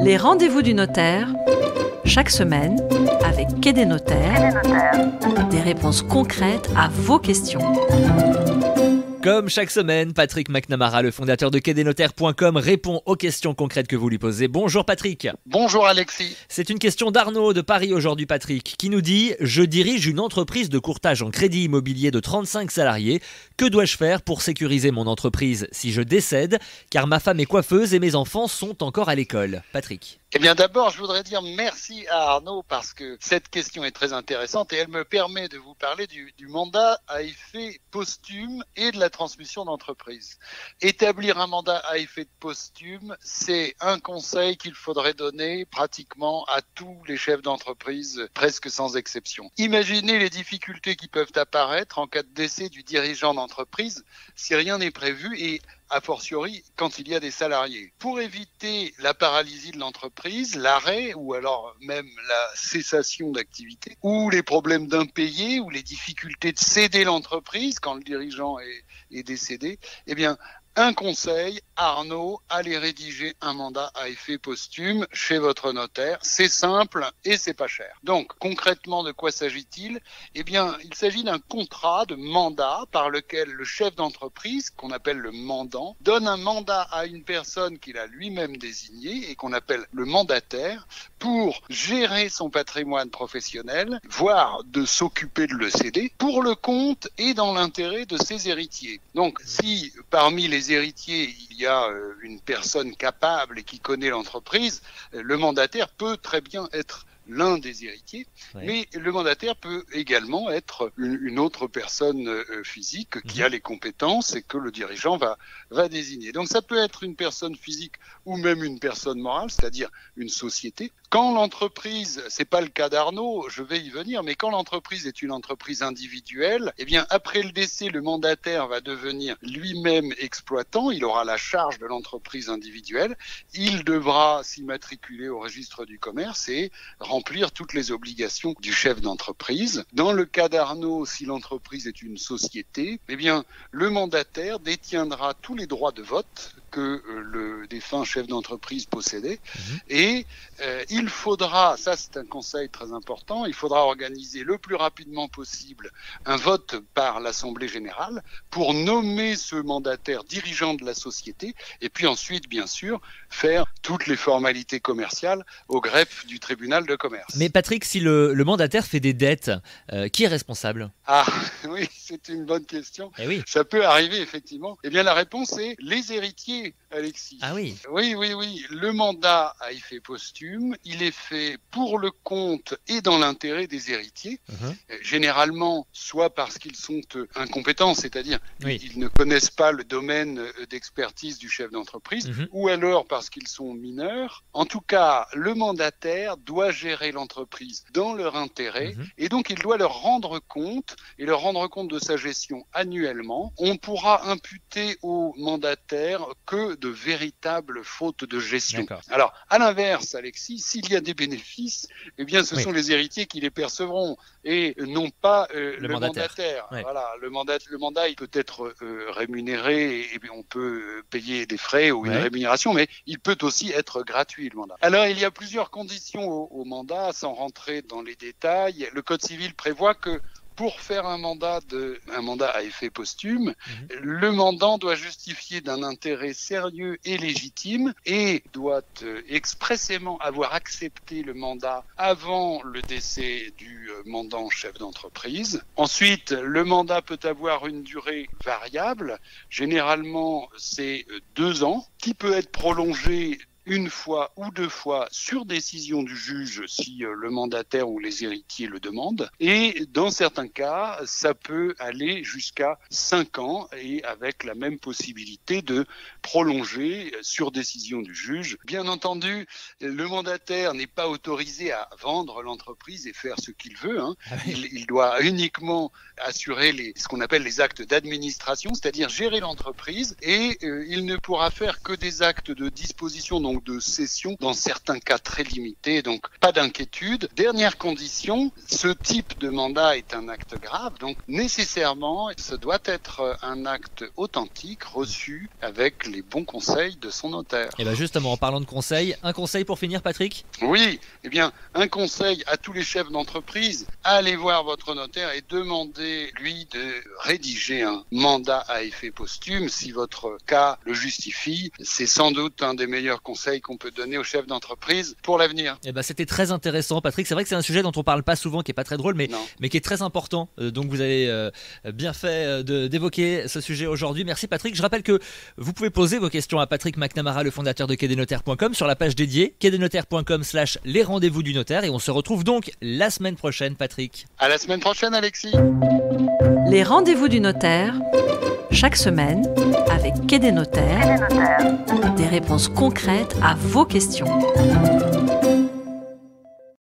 Les rendez-vous du notaire, chaque semaine, avec Quai des notaires, des réponses concrètes à vos questions. Comme chaque semaine, Patrick McNamara, le fondateur de quaidesnotaires.com, répond aux questions concrètes que vous lui posez. Bonjour Patrick. Bonjour Alexis. C'est une question d'Arnaud de Paris aujourd'hui, Patrick, qui nous dit « Je dirige une entreprise de courtage en crédit immobilier de 35 salariés. Que dois-je faire pour sécuriser mon entreprise si je décède, car ma femme est coiffeuse et mes enfants sont encore à l'école ?» Patrick. Eh bien d'abord, je voudrais dire merci à Arnaud parce que cette question est très intéressante et elle me permet de vous parler du mandat à effet posthume et de la transmission d'entreprise. Établir un mandat à effet posthume, c'est un conseil qu'il faudrait donner pratiquement à tous les chefs d'entreprise, presque sans exception. Imaginez les difficultés qui peuvent apparaître en cas de décès du dirigeant d'entreprise si rien n'est prévu et a fortiori quand il y a des salariés. Pour éviter la paralysie de l'entreprise, l'arrêt ou alors même la cessation d'activité, ou les problèmes d'impayés, ou les difficultés de céder l'entreprise quand le dirigeant est décédé, eh bien, un conseil, Arnaud, allez rédiger un mandat à effet posthume chez votre notaire. C'est simple et c'est pas cher. Donc, concrètement, de quoi s'agit-il ? Eh bien, il s'agit d'un contrat de mandat par lequel le chef d'entreprise, qu'on appelle le mandant, donne un mandat à une personne qu'il a lui-même désignée et qu'on appelle le mandataire pour gérer son patrimoine professionnel, voire de s'occuper de le céder, pour le compte et dans l'intérêt de ses héritiers. Donc, si parmi les héritiers, il y a une personne capable et qui connaît l'entreprise, le mandataire peut très bien être l'un des héritiers, mais le mandataire peut également être une autre personne physique qui a les compétences et que le dirigeant va désigner. Donc ça peut être une personne physique ou même une personne morale, c'est-à-dire une société. Quand l'entreprise, c'est pas le cas d'Arnaud, je vais y venir, mais quand l'entreprise est une entreprise individuelle, eh bien après le décès, le mandataire va devenir lui-même exploitant, il aura la charge de l'entreprise individuelle, il devra s'immatriculer au registre du commerce et remplir toutes les obligations du chef d'entreprise. Dans le cas d'Arnaud, si l'entreprise est une société, eh bien le mandataire détiendra tous les droits de vote que le défunt chef d'entreprise possédait et il faudra, ça c'est un conseil très important, il faudra organiser le plus rapidement possible un vote par l'Assemblée générale pour nommer ce mandataire dirigeant de la société et puis ensuite bien sûr faire toutes les formalités commerciales au greffe du tribunal de commerce. Mais Patrick, si le mandataire fait des dettes, qui est responsable ? Ah oui, c'est une bonne question. Eh oui. Ça peut arriver effectivement. Eh bien la réponse est les héritiers, Alexis. Ah oui. Oui. Le mandat à effet posthume, il est fait pour le compte et dans l'intérêt des héritiers. Généralement, soit parce qu'ils sont incompétents, c'est-à-dire ils ne connaissent pas le domaine d'expertise du chef d'entreprise, ou alors parce qu'ils sont mineurs. En tout cas, le mandataire doit gérer l'entreprise dans leur intérêt et donc il doit leur rendre compte et leur rendre compte de sa gestion annuellement. On pourra imputer au mandataire que de véritables fautes de gestion. D'accord. Alors, à l'inverse, Alexis, s'il y a des bénéfices, eh bien, ce sont les héritiers qui les percevront et non pas le mandataire. Voilà, le mandat, il peut être rémunéré et on peut payer des frais ou une rémunération, mais il peut aussi être gratuit, le mandat. Alors, il y a plusieurs conditions au mandat, sans rentrer dans les détails. Le Code civil prévoit que pour faire un mandat à effet posthume, le mandant doit justifier d'un intérêt sérieux et légitime et doit expressément avoir accepté le mandat avant le décès du mandant chef d'entreprise. Ensuite, le mandat peut avoir une durée variable. Généralement, c'est 2 ans, qui peut être prolongé une fois ou 2 fois sur décision du juge si le mandataire ou les héritiers le demandent. Et dans certains cas, ça peut aller jusqu'à 5 ans et avec la même possibilité de prolonger sur décision du juge. Bien entendu, le mandataire n'est pas autorisé à vendre l'entreprise et faire ce qu'il veut. Il doit uniquement assurer ce qu'on appelle les actes d'administration, c'est-à-dire gérer l'entreprise et il ne pourra faire que des actes de disposition, donc de cession dans certains cas très limités, donc pas d'inquiétude. Dernière condition, ce type de mandat est un acte grave, donc nécessairement ce doit être un acte authentique reçu avec les bons conseils de son notaire. Et bien justement, en parlant de conseils, un conseil pour finir, Patrick ? Oui, eh bien, un conseil à tous les chefs d'entreprise, allez voir votre notaire et demandez-lui de rédiger un mandat à effet posthume si votre cas le justifie. C'est sans doute un des meilleurs conseils qu'on peut donner aux chefs d'entreprise pour l'avenir. Eh ben, c'était très intéressant, Patrick. C'est vrai que c'est un sujet dont on parle pas souvent, qui est pas très drôle, mais qui est très important. Donc vous avez bien fait d'évoquer ce sujet aujourd'hui. Merci, Patrick. Je rappelle que vous pouvez poser vos questions à Patrick McNamara, le fondateur de quai-des-notaires.com, sur la page dédiée quai-des-notaires.com/les rendez-vous du notaire. Et on se retrouve donc la semaine prochaine, Patrick. À la semaine prochaine, Alexis. Les rendez-vous du notaire, chaque semaine, avec Quai des Notaires, des réponses concrètes à vos questions.